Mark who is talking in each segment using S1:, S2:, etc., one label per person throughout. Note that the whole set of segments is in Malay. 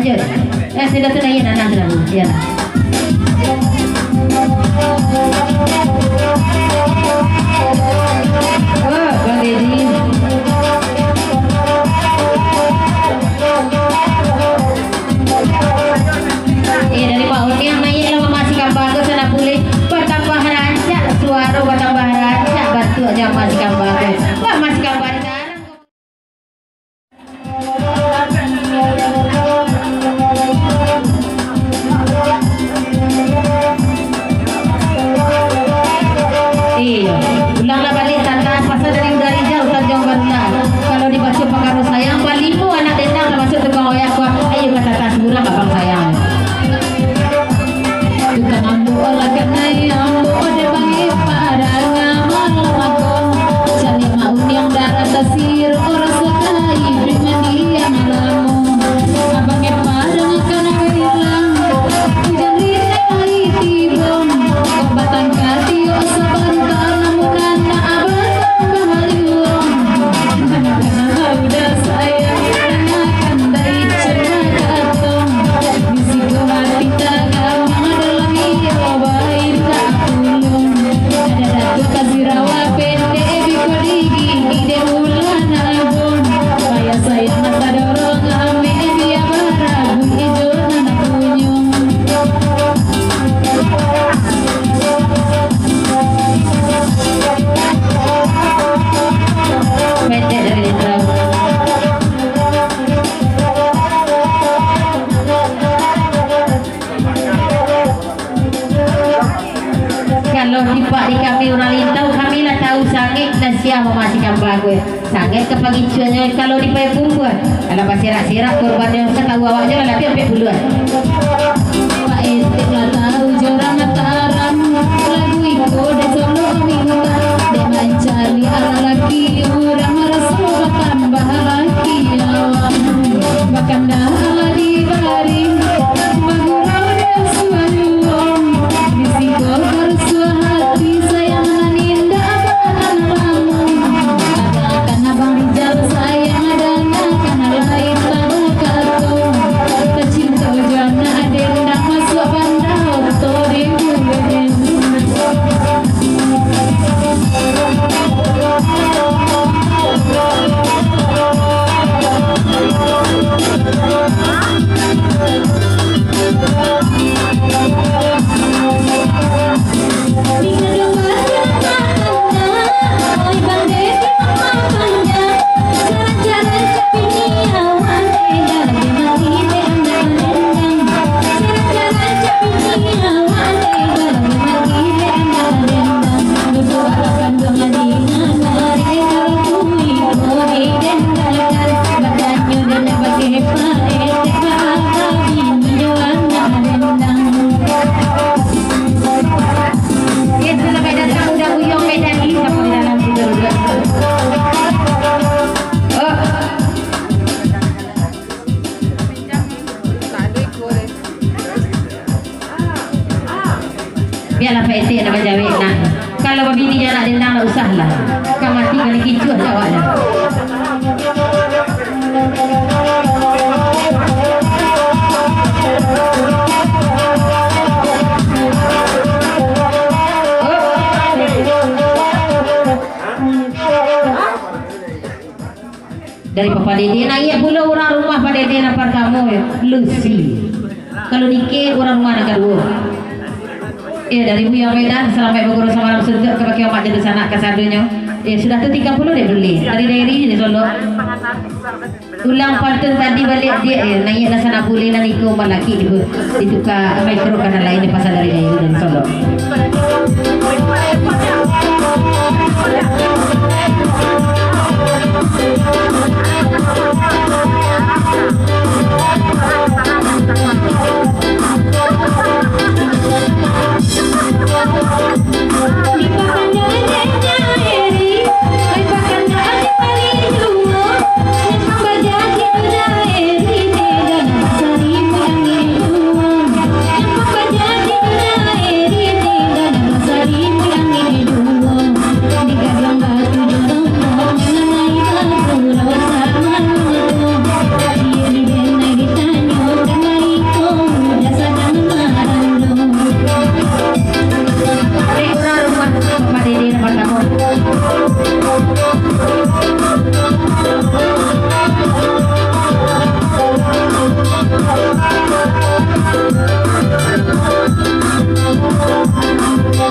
S1: aja. Sudah tu naik anak sudah bu. Ya. Oh, Bang Dedi. Dari Pak Uni yang naik lama masih kampung sana boleh bertambah rancak suara bertambah rancak batu aja masih kampung. Wah masih kampung sekarang. Iya, ulanglah balik tantangan pasal dari jauh Tanjung Bandar. Kalau dibaca pengaruh sayang, balimu anak dendang masuk tukang oyak gua. Ayo kata tas murah abang sayang. Tukang ambu olah kenai ambu ode bangi pada ngamal makon. Cari mau yang darah tasir orang sekai pribadi yang lamu. Abang pada ngakana hilang. Hujan rinai tibong. Obatan kati osaban. Sangat kepagicuannya kalau di payungkuan kalau pas sirak-sirak korban yang ketahu awaknya lah tapi sampai buluan Pak Ente lah tahu jorang mataram lagu itu de solo minta de mencari ala laki orang merasa tambah laki awam bahkan dah ala dibaring bagurau dan suanyuang disiko bersuah hati sayang naninda apaan lamu Abang Rijal sayang adanya karena lain lagu katong tercinta jana adenda masuk bandar tori bulen biarlah Pak Ete nak jawab nak. Kalau begini dia nak dendang tak usahlah. Kau mati kali kicuh jawab dah. Dari Papa Dede naik pula orang rumah Pak Dede nampak kamu ya Lucy. Kalau nikah orang rumah nak kedua. Dari Buya Medan sampai berguru sama dalam surga ke bagi omak jadi sana ke sadunya. Sudah tu 30 dia beli. Dari daerah di Solo. Ulang pantun tadi balik dia naik ke sana boleh nak ikut omak laki itu ke mikro kanan lain di pasar dari daerah di Solo.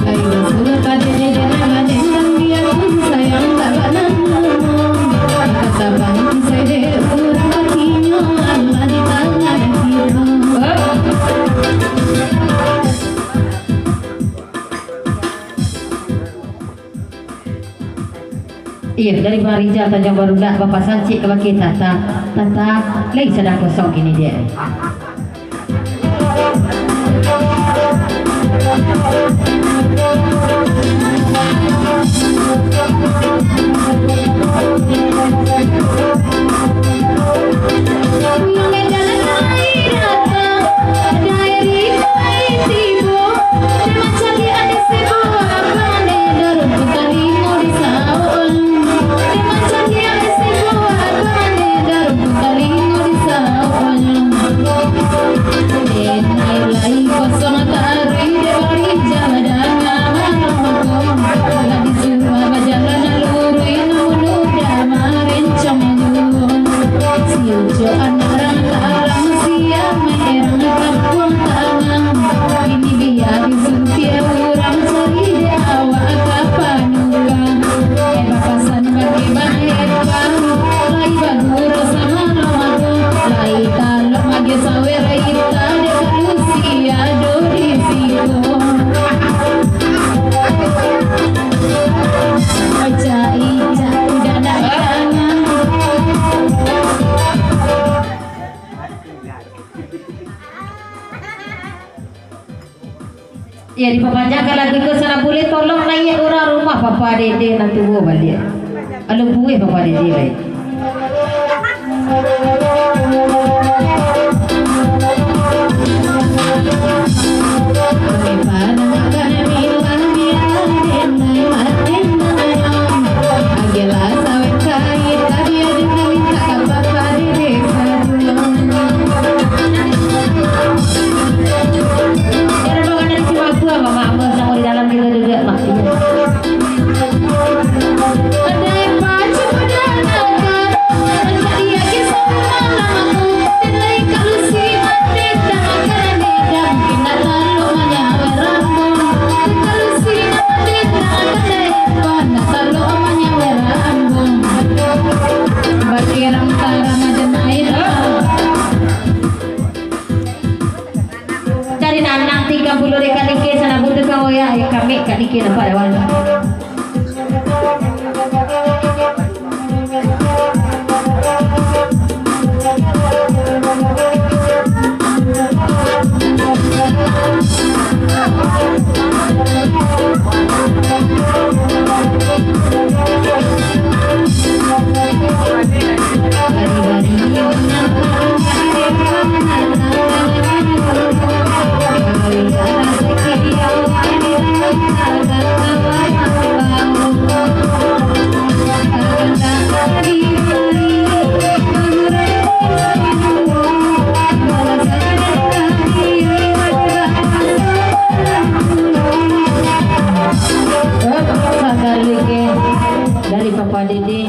S1: Ayo suka dede nama dendam dia pun sayang tak pernah ngomong. Kata bang saya dede kurang hatinya Allah di tangan kita. Iya dari Marija Tanjung Baru dah Bapak Sancik ke bagi Tata lagi sedang kosong gini dia. Ya diperpanjangkan lagi ke sana boleh tolong naik orang rumah Papa Dede nanti gua balik. Alu buih Papa Dede baik. Kami kak dikit apa ya wan. Dari Papa Dede.